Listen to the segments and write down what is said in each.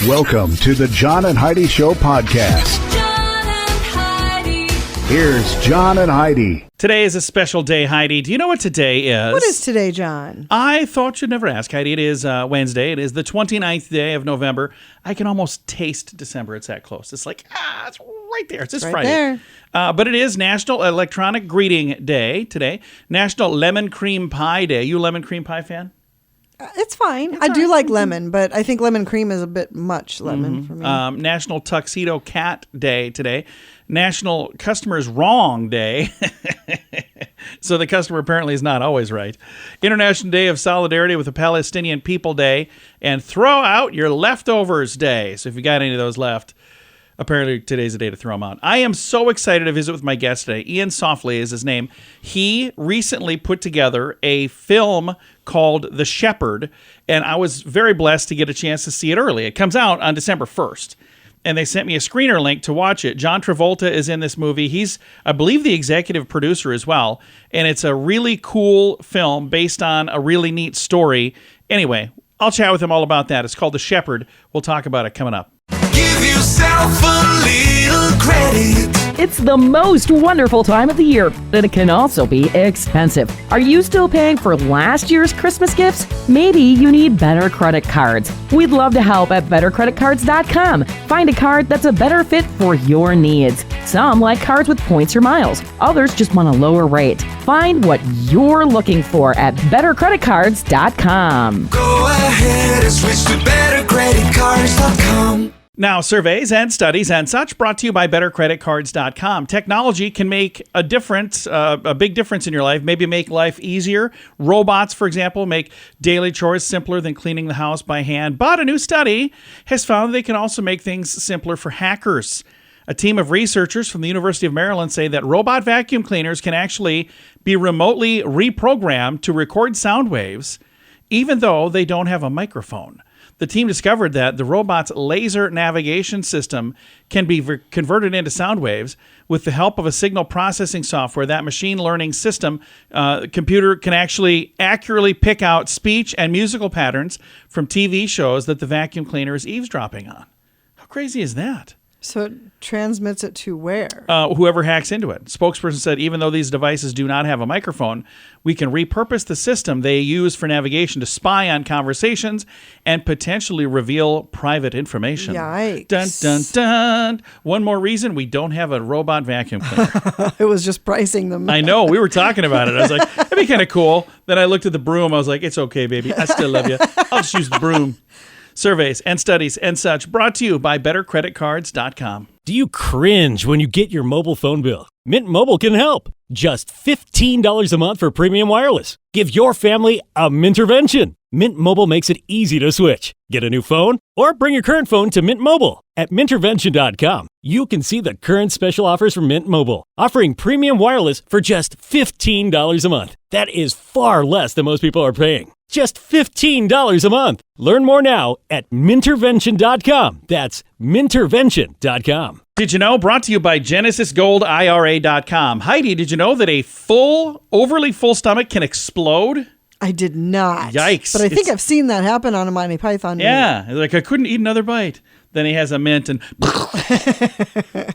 Welcome to the John and Heidi Show podcast. John and Heidi. Here's John and Heidi. Today is a special day, Heidi. Do you know what today is? What is today, John? I thought you'd never ask, Heidi. It is Wednesday. It is the 29th day of November. I can almost taste December. It's that close. It's like, it's right there. It's this Right Friday. there. But it is National Electronic Greeting Day today. National Lemon Cream Pie Day. You a lemon cream pie fan? It's fine. I do like lemon, but I think lemon cream is a bit much lemon for me. National Tuxedo Cat Day today. National Customer's Wrong Day. So the customer apparently is not always right. International Day of Solidarity with the Palestinian People Day. And Throw Out Your Leftovers Day. So if you got any of those left, apparently today's the day to throw them out. I am so excited to visit with my guest today. Iain Softley is his name. He recently put together a film called The Shephard, and I was very blessed to get a chance to see it early. It comes out on December 1st, and they sent me a screener link to watch it. John Travolta is in this movie. He's, I believe, the executive producer as well, and it's a really cool film based on a really neat story. Anyway, I'll chat with him all about that. It's called The Shephard. We'll talk about it coming up. Give yourself a little credit. It's the most wonderful time of the year, but it can also be expensive. Are you still paying for last year's Christmas gifts? Maybe you need better credit cards. We'd love to help at bettercreditcards.com. Find a card that's a better fit for your needs. Some like cards with points or miles. Others just want a lower rate. Find what you're looking for at bettercreditcards.com. Go ahead and switch to bettercreditcards.com. Now, surveys and studies and such brought to you by bettercreditcards.com. Technology can make a difference, a big difference in your life, maybe make life easier. Robots, for example, make daily chores simpler than cleaning the house by hand. But a new study has found they can also make things simpler for hackers. A team of researchers from the University of Maryland say that robot vacuum cleaners can actually be remotely reprogrammed to record sound waves, even though they don't have a microphone. The team discovered that the robot's laser navigation system can be converted into sound waves with the help of a signal processing software. That machine learning system computer can actually accurately pick out speech and musical patterns from TV shows that the vacuum cleaner is eavesdropping on. How crazy is that? So it transmits it to where? Whoever hacks into it. Spokesperson said, even though these devices do not have a microphone, we can repurpose the system they use for navigation to spy on conversations and potentially reveal private information. Yikes. Dun, dun, dun. One more reason we don't have a robot vacuum cleaner. It was just pricing them. I know. We were talking about it. I was like, that'd be kind of cool. Then I looked at the broom. I was like, it's okay, baby. I still love you. I'll just use the broom. Surveys and studies and such brought to you by bettercreditcards.com. Do you cringe when you get your mobile phone bill? Mint Mobile can help. Just $15 a month for premium wireless. Give your family a Mintervention. Mint Mobile makes it easy to switch. Get a new phone or bring your current phone to Mint Mobile. At Mintervention.com, you can see the current special offers from Mint Mobile, offering premium wireless for just $15 a month. That is far less than most people are paying. Just $15 a month. Learn more now at Mintervention.com. That's Mintervention.com. Did you know? Brought to you by GenesisGoldIRA.com. Heidi, did you know that a overly full stomach can explode? I did not. Yikes. But I think I've seen that happen on a Monty Python movie. Yeah, like I couldn't eat another bite. Then he has a mint and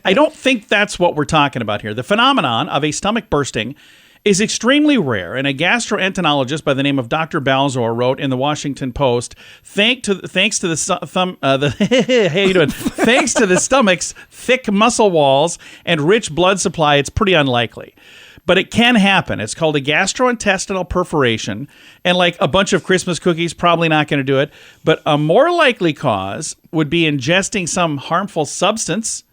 I don't think that's what we're talking about here. The phenomenon of a stomach bursting is extremely rare, and a gastroenterologist by the name of Dr. Balzor wrote in the Washington Post, thanks to the stomach's thick muscle walls and rich blood supply, it's pretty unlikely. But it can happen. It's called a gastrointestinal perforation, and like a bunch of Christmas cookies, probably not going to do it. But a more likely cause would be ingesting some harmful substance,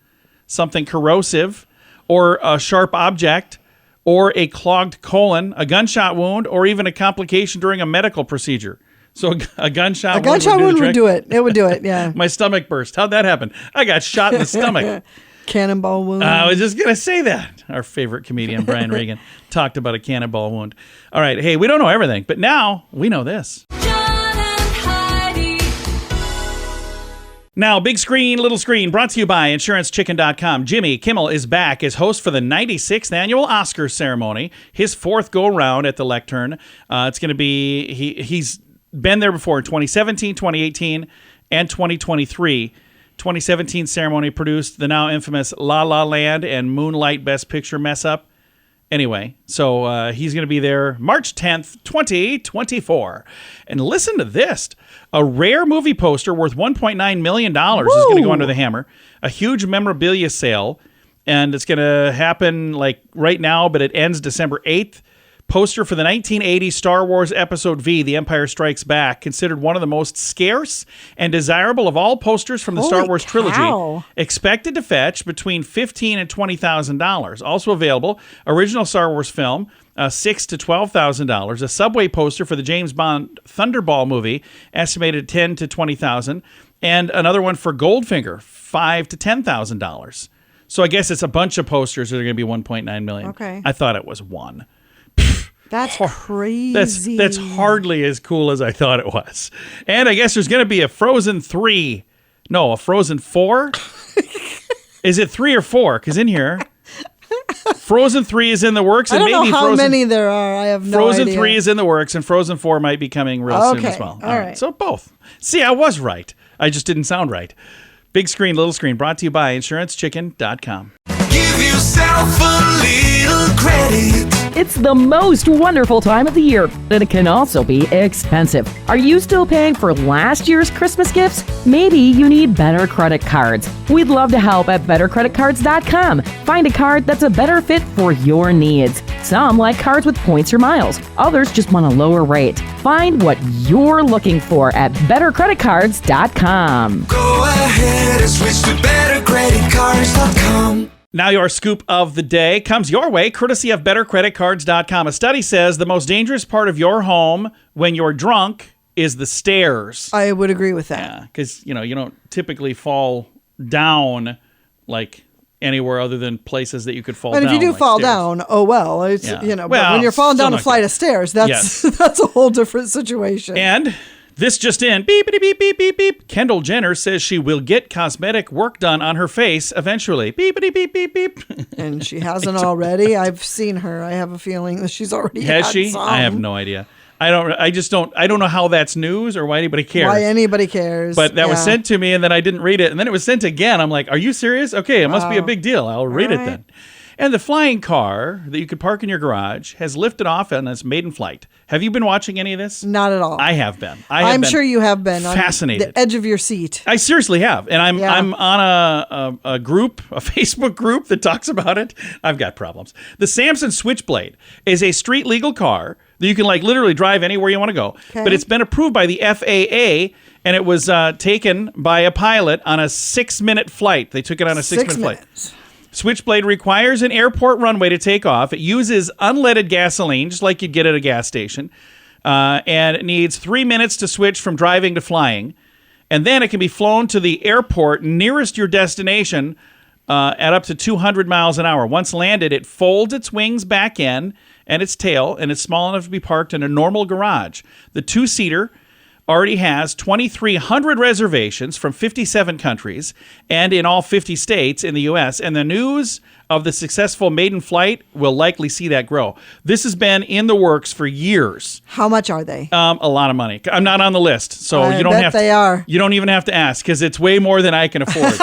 something corrosive, or a sharp object, or a clogged colon, a gunshot wound, or even a complication during a medical procedure. So a gunshot wound would do it. It would do it, yeah. My stomach burst. How'd that happen? I got shot in the stomach. Cannonball wound. I was just going to say that. Our favorite comedian, Brian Regan, talked about a cannonball wound. All right. Hey, we don't know everything, but now we know this. John and Heidi. Now, big screen, little screen, brought to you by InsuranceChicken.com. Jimmy Kimmel is back as host for the 96th annual Oscars ceremony, his fourth go-round at the lectern. It's going to be, he's been there before in 2017, 2018, and 2023. 2017 ceremony produced the now infamous La La Land and Moonlight Best Picture mess-up. Anyway, so he's going to be there March 10th, 2024. And listen to this. A rare movie poster worth $1.9 million is going to go under the hammer. A huge memorabilia sale. And it's going to happen like right now, but it ends December 8th. Poster for the 1980 Star Wars Episode V, The Empire Strikes Back, considered one of the most scarce and desirable of all posters from the Star Wars trilogy. Expected to fetch between $15,000 and $20,000. Also available, original Star Wars film, $6,000 to $12,000. A subway poster for the James Bond Thunderball movie, estimated $10,000 to $20,000, and another one for Goldfinger, $5,000 to $10,000. So I guess it's a bunch of posters that are going to be $1.9 million. Okay. I thought it was one. That's crazy. That's hardly as cool as I thought it was. And I guess there's going to be a Frozen 3. No, a Frozen 4? Is it 3 or 4? Because in here, Frozen 3 is in the works. And I don't maybe know how Frozen, many there are. I have no Frozen idea. 3 is in the works, and Frozen 4 might be coming real soon as well. All right. So both. See, I was right. I just didn't sound right. Big screen, little screen, brought to you by InsuranceChicken.com. Give yourself a little credit. It's the most wonderful time of the year, but it can also be expensive. Are you still paying for last year's Christmas gifts? Maybe you need better credit cards. We'd love to help at bettercreditcards.com. Find a card that's a better fit for your needs. Some like cards with points or miles. Others just want a lower rate. Find what you're looking for at bettercreditcards.com. Go ahead and switch to bettercreditcards.com. Now your scoop of the day comes your way, courtesy of bettercreditcards.com. A study says the most dangerous part of your home when you're drunk is the stairs. I would agree with that. Yeah, because, you don't typically fall down like anywhere other than places that you could fall down. And if you do like fall stairs. down, oh well. It's, Yeah. but Well, when you're falling still down a not flight good. of stairs, that's Yes. that's a whole different situation. And this just in, beep, beep, beep, beep, beep, beep. Kendall Jenner says she will get cosmetic work done on her face eventually. Beep, beep, beep, beep, beep. And she hasn't already. I've seen her. I have a feeling that she's already Has had she? some. I have no idea. I don't know how that's news or why anybody cares. Why anybody cares. But that was Yeah. sent to me, and then I didn't read it. And then it was sent again. I'm like, are you serious? Okay, it must be a big deal. I'll read it right. then. And the flying car that you could park in your garage has lifted off on its maiden flight. Have you been watching any of this? Not at all. I have been. I'm sure you have been. Fascinated. On the edge of your seat. I seriously have. And I'm Yeah. I'm on a group, a Facebook group that talks about it. I've got problems. The Samson Switchblade is a street legal car that you can literally drive anywhere you want to go. Okay. But it's been approved by the FAA, and it was taken by a pilot on a 6-minute flight. They took it on a 6-minute flight. minutes. Switchblade requires an airport runway to take off. It uses unleaded gasoline, just like you'd get at a gas station. And it needs 3 minutes to switch from driving to flying. And then it can be flown to the airport nearest your destination at up to 200 miles an hour. Once landed, it folds its wings back in and its tail, and it's small enough to be parked in a normal garage. The 2-seater already has 2,300 reservations from 57 countries and in all 50 states in the U.S., and the news of the successful maiden flight will likely see that grow. This has been in the works for years. How much are they? A lot of money. I'm not on the list, so I you don't bet have they are. You don't even have to ask because it's way more than I can afford.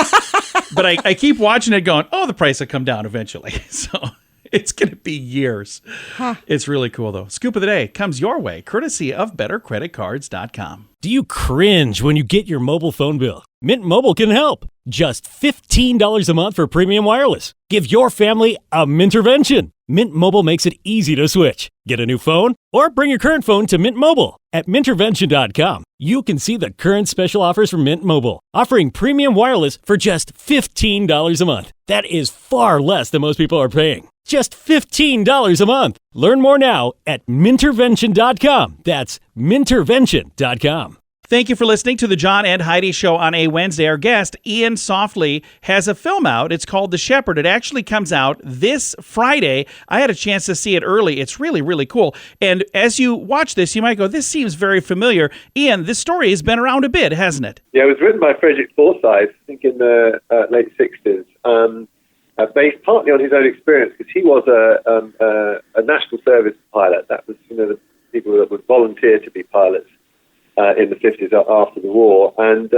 But I keep watching it going, oh, the price will come down eventually. So it's going to be years. It's really cool, though. Scoop of the day comes your way, courtesy of bettercreditcards.com. Do you cringe when you get your mobile phone bill? Mint Mobile can help. Just $15 a month for premium wireless. Give your family a Mintervention. Mint Mobile makes it easy to switch. Get a new phone or bring your current phone to Mint Mobile. At Mintervention.com, you can see the current special offers from Mint Mobile, offering premium wireless for just $15 a month. That is far less than most people are paying. Just $15 a month. Learn more now at Mintervention.com. That's Mintervention.com. Thank you for listening to the John and Heidi Show on a Wednesday. Our guest, Iain Softley, has a film out. It's called The Shepherd. It actually comes out this Friday. I had a chance to see it early. It's really, really cool. And as you watch this, you might go, this seems very familiar. Iain, this story has been around a bit, hasn't it? Yeah, it was written by Frederick Forsyth, I think in the late 60s, based partly on his own experience, because he was a national service pilot. That was, the people that would volunteer to be pilots. in the 50s after the war, and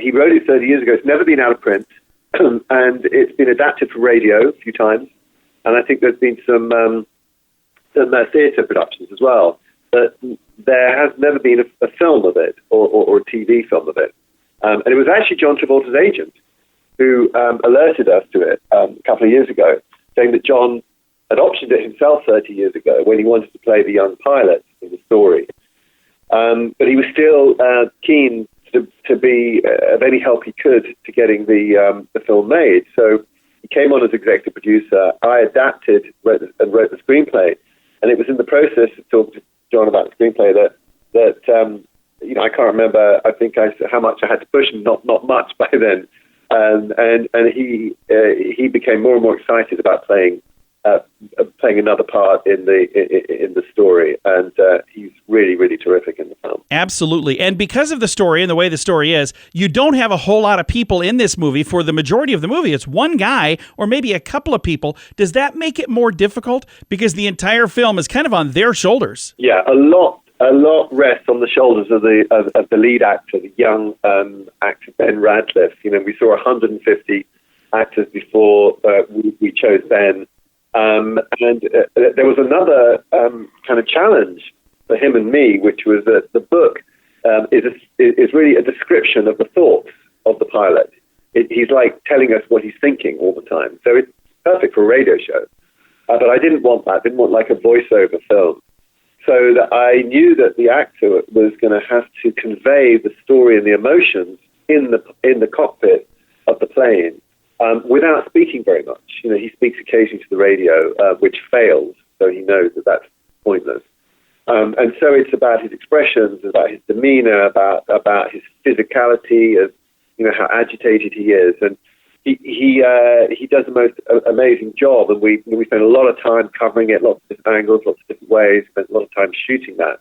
he wrote it 30 years ago. It's never been out of print, and it's been adapted for radio a few times, and I think there's been some theatre productions as well. But there has never been a film of it or a TV film of it, and it was actually John Travolta's agent who alerted us to it a couple of years ago, saying that John had optioned it himself 30 years ago when he wanted to play the young pilot in the story. But he was still keen to be of any help he could to getting the film made. So he came on as executive producer. I adapted wrote the screenplay, and it was in the process of talking to John about the screenplay that I can't remember. I think how much I had to push him. Not much by then. And he became more and more excited about playing another part in the story, and he's really, really terrific in the film. Absolutely. And because of the story and the way the story is, you don't have a whole lot of people in this movie for the majority of the movie. It's one guy or maybe a couple of people. Does that make it more difficult because the entire film is kind of on their shoulders? Yeah, a lot rests on the shoulders of the lead actor, the young actor Ben Radcliffe. We saw 150 actors before we chose Ben. And there was another kind of challenge for him and me, which was that the book is really a description of the thoughts of the pilot. He's like telling us what he's thinking all the time. So it's perfect for a radio show. But I didn't want that. I didn't want like a voiceover film. So that I knew that the actor was going to have to convey the story and the emotions in the cockpit of the plane. Without speaking very much. He speaks occasionally to the radio, which fails, so he knows that that's pointless. And so it's about his expressions, about his demeanor, about his physicality, how agitated he is. And he does the most amazing job, and we spend a lot of time covering it, lots of different angles, lots of different ways, spent a lot of time shooting that.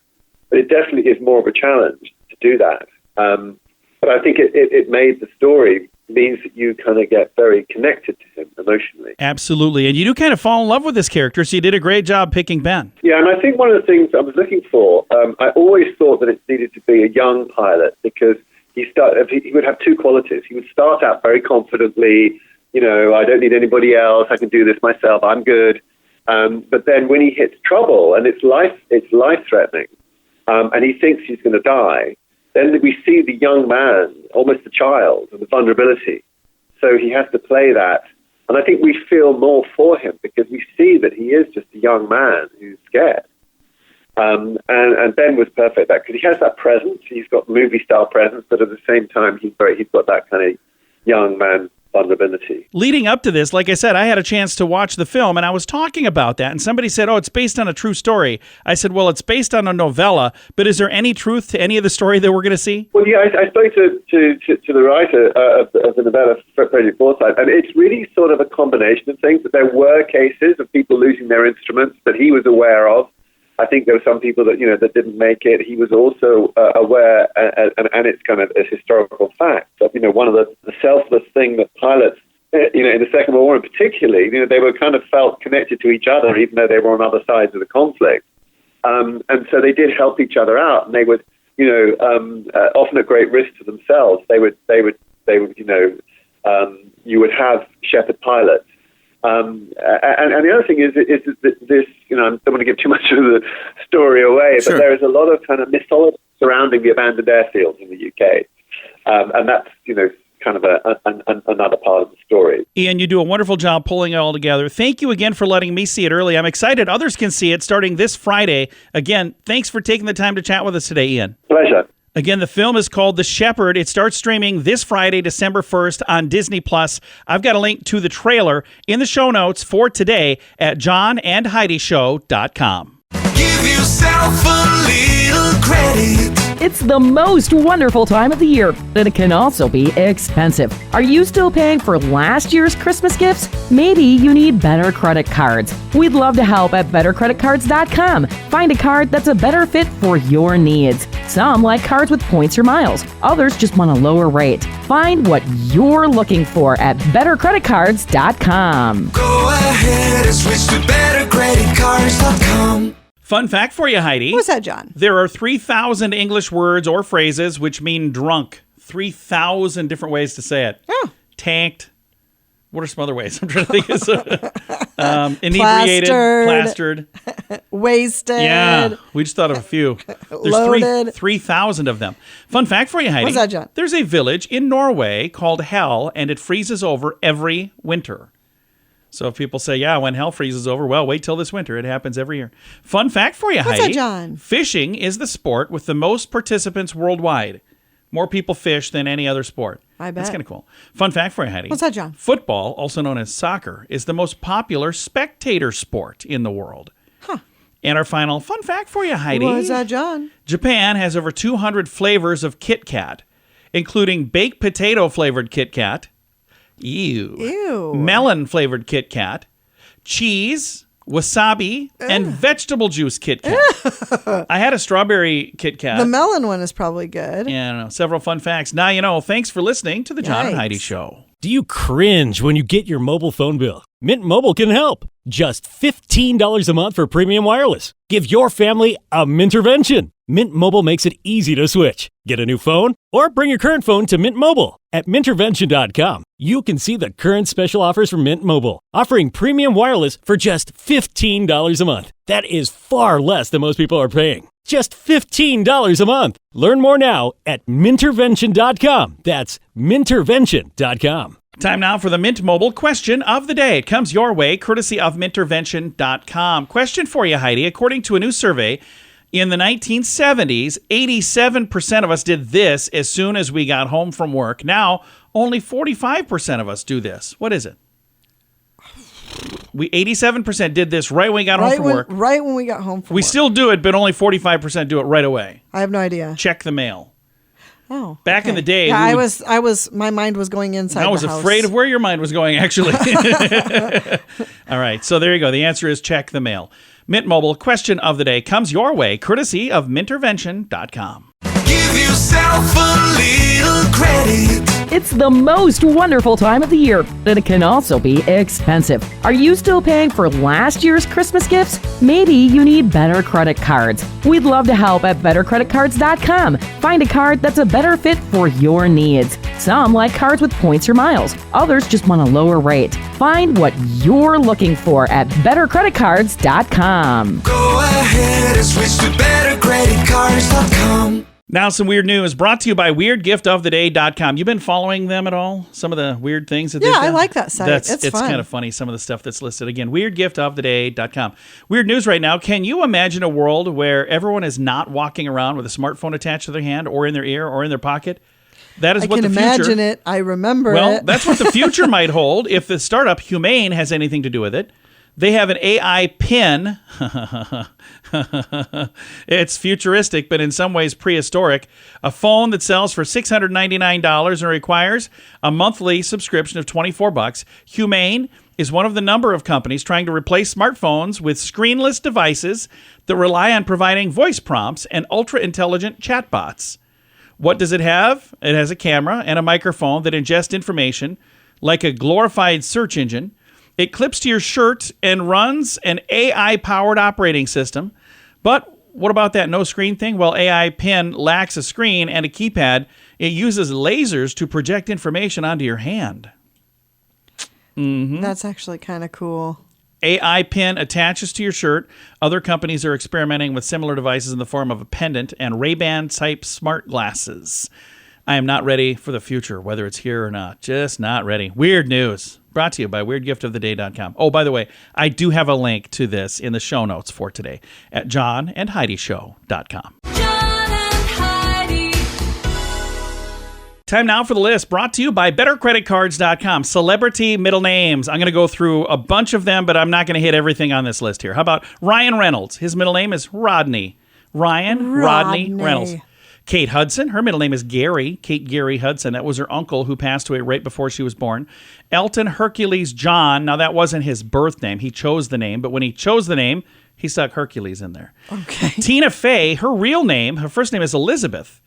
But it definitely is more of a challenge to do that. But I think it made the story means that you kind of get very connected to him emotionally. Absolutely. And you do kind of fall in love with this character, so you did a great job picking Ben. Yeah, and I think one of the things I was looking for, I always thought that it needed to be a young pilot because he would have two qualities. He would start out very confidently, I don't need anybody else, I can do this myself, I'm good. But then when he hits trouble and it's life-threatening, and he thinks he's going to die, then we see the young man, almost the child, and the vulnerability. So he has to play that. And I think we feel more for him because we see that he is just a young man who's scared. And Ben was perfect at that because he has that presence. He's got movie-style presence, but at the same time, he's got that kind of young man vulnerability. Leading up to this, like I said, I had a chance to watch the film, and I was talking about that, and somebody said, it's based on a true story. I said, well, it's based on a novella, but is there any truth to any of the story that we're going to see? Well, yeah, I spoke to the writer of the novella, Frederick Forsyth, and it's really sort of a combination of things, but there were cases of people losing their instruments that he was aware of. I think there were some people that that didn't make it. He was also aware, and it's kind of a historical fact of one of the selfless thing that pilots, in the Second World War, particularly, they were kind of felt connected to each other, even though they were on other sides of the conflict, and so they did help each other out, and they would, often at great risk to themselves, they would, you would have Shephard pilots. And the other thing is that this, I don't want to give too much of the story away, but there is a lot of kind of mythology surrounding the abandoned airfields in the UK. And that's, kind of another part of the story. Ian, you do a wonderful job pulling it all together. Thank you again for letting me see it early. I'm excited others can see it starting this Friday. Again, thanks for taking the time to chat with us today, Ian. Pleasure. Again, the film is called The Shepherd. It starts streaming this Friday, December 1st on Disney+. I've got a link to the trailer in the show notes for today at johnandheidishow.com. Give yourself a little credit. It's the most wonderful time of the year, but it can also be expensive. Are you still paying for last year's Christmas gifts? Maybe you need better credit cards. We'd love to help at bettercreditcards.com. Find a card that's a better fit for your needs. Some like cards with points or miles. Others just want a lower rate. Find what you're looking for at bettercreditcards.com. Go ahead and switch to bettercreditcards.com. Fun fact for you, Heidi. What's that, John? There are 3,000 English words or phrases which mean drunk. 3,000 different ways to say it. Oh. Tanked. What are some other ways? I'm trying to think of inebriated, plastered. Wasted. Yeah, we just thought of a few. There's Loaded. 3,000 of them. Fun fact for you, Heidi. What's that, John? There's a village in Norway called Hell, and it freezes over every winter. So if people say, yeah, when hell freezes over, well, wait till this winter. It happens every year. Fun fact for you, What's Heidi. that, John? Fishing is the sport with the most participants worldwide. More people fish than any other sport. I bet. That's kind of cool. Fun fact for you, Heidi. What's that, John? Football, also known as soccer, is the most popular spectator sport in the world. Huh. And our final fun fact for you, Heidi. What's that, John? Japan has over 200 flavors of Kit Kat, including baked potato flavored Kit Kat, melon flavored Kit Kat, cheese, wasabi, and vegetable juice Kit Kat. I had a strawberry Kit Kat. The melon one is probably good. Yeah, I don't know. Several fun facts. Now you know. Thanks for listening to the John and Yikes. Heidi Show. Do you cringe when you get your mobile phone bill? Mint Mobile can help. Just $15 a month for premium wireless. Give your family a Mintervention. Mint Mobile makes it easy to switch. Get a new phone or bring your current phone to Mint Mobile. At Mintervention.com, you can see the current special offers from Mint Mobile, offering premium wireless for just $15 a month. That is far less than most people are paying. Just $15 a month. Learn more now at Mintervention.com. That's Mintervention.com. Time now for the Mint Mobile question of the day. It comes your way, courtesy of Mintervention.com. Question for you, Heidi. According to a new survey, in the 1970s, 87% of us did this as soon as we got home from work. Now, only 45% of us do this. What is it? 87% did this right when we got home from work. Right when we got home from We work. still do it, but only 45% do it right away. I have no idea. Check the mail. Oh. Back in the day, Yeah, we I would- was my mind was going inside I was the house. afraid of where your mind was going, actually. All right, so there you go. The answer is check the mail. Mint Mobile question of the day comes your way, courtesy of Mintervention.com. Give yourself a little credit. It's the most wonderful time of the year, but it can also be expensive. Are you still paying for last year's Christmas gifts? Maybe you need better credit cards. We'd love to help at bettercreditcards.com. Find a card that's a better fit for your needs. Some like cards with points or miles. Others just want a lower rate. Find what you're looking for at bettercreditcards.com. Go ahead and switch to bettercreditcards.com. Now, some weird news brought to you by weirdgiftoftheday.com. You've been following them at all? Some of the weird things that they've Yeah, done? I like that site. It's fun. kind of funny, some of the stuff that's listed. Again, weirdgiftoftheday.com. Weird news right now. Can you imagine a world where everyone is not walking around with a smartphone attached to their hand or in their ear or in their pocket? That is I what can the future... imagine it. I remember Well, it. that's what the future might hold if the startup Humane has anything to do with it. They have an AI pin. It's futuristic, but in some ways prehistoric. A phone that sells for $699 and requires a monthly subscription of $24. Humane is one of the number of companies trying to replace smartphones with screenless devices that rely on providing voice prompts and ultra-intelligent chatbots. What does it have? It has a camera and a microphone that ingest information like a glorified search engine. It clips to your shirt and runs an AI-powered operating system. But what about that no screen thing? Well, AI Pen lacks a screen and a keypad. It uses lasers to project information onto your hand. That's actually kind of cool. AI Pen attaches to your shirt. Other companies are experimenting with similar devices in the form of a pendant and Ray-Ban type smart glasses. I am not ready for the future, whether it's here or not. Just not ready. Weird news. Brought to you by weirdgiftoftheday.com. Oh, by the way, I do have a link to this in the show notes for today at johnandheidishow.com. John and Heidi. Time now for the list brought to you by bettercreditcards.com. Celebrity middle names. I'm going to go through a bunch of them, but I'm not going to hit everything on this list here. How about Ryan Reynolds? His middle name is Rodney. Ryan Rodney Reynolds. Kate Hudson, her middle name is Gary. Kate Gary Hudson. That was her uncle who passed away right before she was born. Elton Hercules John. Now, that wasn't his birth name. He chose the name. But when he chose the name, He stuck Hercules in there. Okay. Tina Fey, her first name is Elizabeth,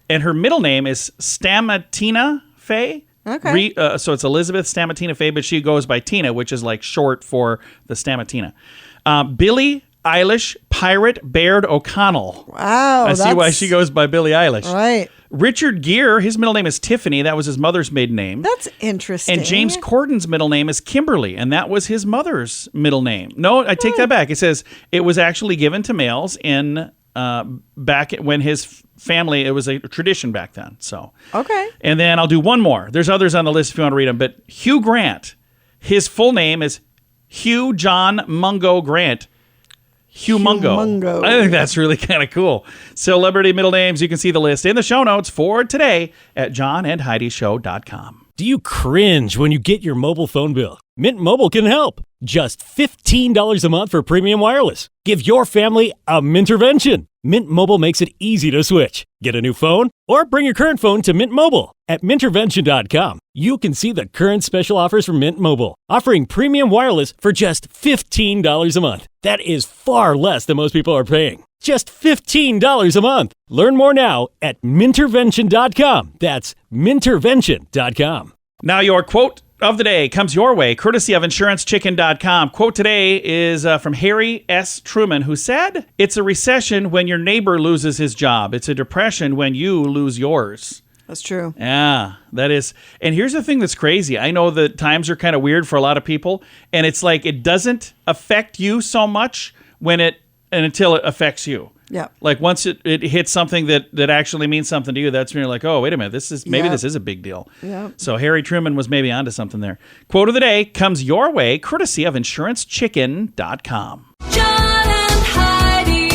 and her middle name is Stamatina Fey. Okay. So it's Elizabeth Stamatina Fey, but she goes by Tina, which is like short for the Stamatina. Billie Eilish Pirate Baird O'Connell. Wow. I see why she goes by Billie Eilish. Right. Richard Gere, his middle name is Tiffany. That was his mother's maiden name. That's interesting. And James Corden's middle name is Kimberly, and that was his mother's middle name. No, I take that back. It says it was actually given to males in back when his family, it was a tradition back then. So Okay. And then I'll do one more. There's others on the list if you want to read them, but Hugh Grant, his full name is Hugh John Mungo Grant. Hugh Mungo. I think that's really kind of cool. Celebrity middle names, you can see the list in the show notes for today at johnandheidishow.com. Do you cringe when you get your mobile phone bill? Mint Mobile can help. Just $15 a month for premium wireless. Give your family a Mintervention. Mint Mobile makes it easy to switch. Get a new phone or bring your current phone to Mint Mobile. At Mintervention.com, you can see the current special offers from Mint Mobile, offering premium wireless for just $15 a month. That is far less than most people are paying. Just $15 a month. Learn more now at Mintervention.com. That's Mintervention.com. Now your quote of the day comes your way, courtesy of InsuranceChicken.com. Quote today is from Harry S. Truman, who said, "It's a recession when your neighbor loses his job. It's a depression when you lose yours." That's true. Yeah, that is. And here's the thing that's crazy. I know that times are kind of weird for a lot of people, and it's like it doesn't affect you so much until it affects you. Yeah. Like once it hits something that actually means something to you, that's when you're like, oh, wait a minute, this is a big deal. Yeah. So Harry Truman was maybe onto something there. Quote of the day comes your way, courtesy of InsuranceChicken.com. John and Heidi.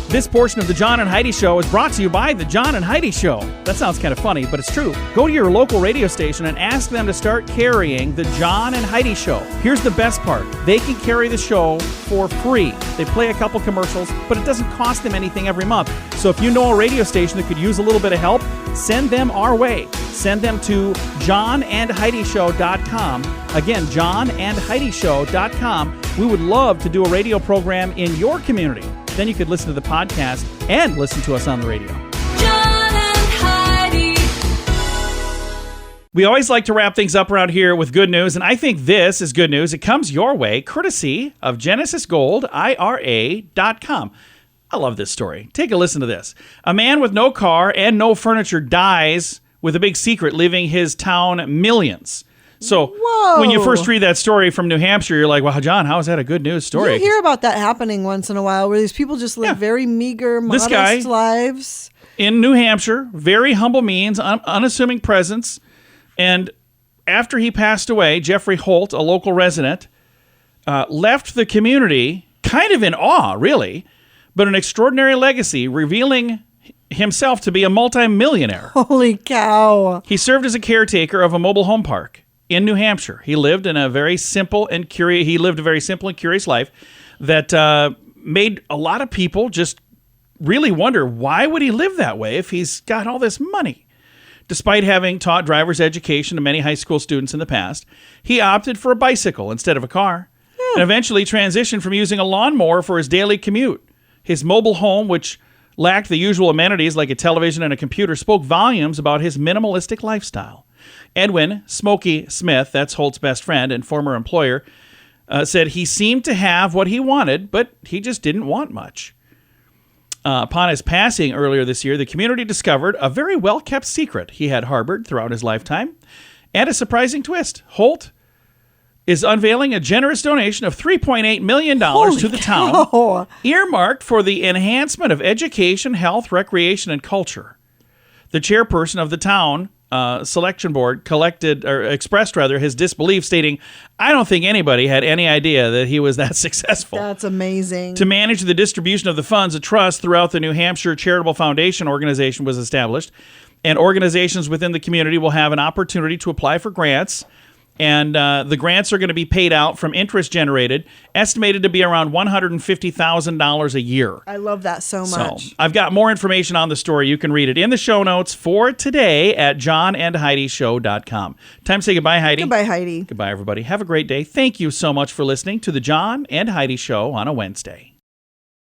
This portion of the John and Heidi Show is brought to you by the John and Heidi Show. That sounds kind of funny, but it's true. Go to your local radio station and ask them to start carrying the John and Heidi Show. Here's the best part. They can carry the show for free. They play a couple commercials, but it doesn't cost them anything every month. So if you know a radio station that could use a little bit of help, send them our way. Send them to johnandheidishow.com. Again, johnandheidishow.com. We would love to do a radio program in your community. Then you could listen to the podcast and listen to us on the radio. John and Heidi. We always like to wrap things up around here with good news, and I think this is good news. It comes your way, courtesy of GenesisGoldIRA.com. I love this story. Take a listen to this. A man with no car and no furniture dies with a big secret, leaving his town millions. So when you first read that story from New Hampshire, you're like, wow, John, how is that a good news story? You hear about that happening once in a while where these people just live very meager, modest lives. In New Hampshire, very humble means, unassuming presence. And after he passed away, Jeffrey Holt, a local resident, left the community kind of in awe, really, but an extraordinary legacy, revealing himself to be a multimillionaire. Holy cow. He served as a caretaker of a mobile home park in New Hampshire. He lived a very simple and curious life that made a lot of people just really wonder, why would he live that way if he's got all this money? Despite having taught driver's education to many high school students in the past, he opted for a bicycle instead of a car, and eventually transitioned from using a lawnmower for his daily commute. His mobile home, which lacked the usual amenities like a television and a computer, spoke volumes about his minimalistic lifestyle. Edwin Smokey Smith, that's Holt's best friend and former employer, said he seemed to have what he wanted, but he just didn't want much. Upon his passing earlier this year, the community discovered a very well-kept secret he had harbored throughout his lifetime, and a surprising twist. Holt is unveiling a generous donation of $3.8 million to the town, earmarked for the enhancement of education, health, recreation, and culture. The chairperson of the town selection board expressed his disbelief, stating, "I don't think anybody had any idea that he was that successful." That's amazing. To manage the distribution of the funds, a trust throughout the New Hampshire Charitable Foundation organization was established, and organizations within the community will have an opportunity to apply for grants. And the grants are going to be paid out from interest generated, estimated to be around $150,000 a year. I love that so much. So I've got more information on the story. You can read it in the show notes for today at johnandheidishow.com. Time to say goodbye, Heidi. Goodbye, Heidi. Goodbye, everybody. Have a great day. Thank you so much for listening to the John and Heidi Show on a Wednesday.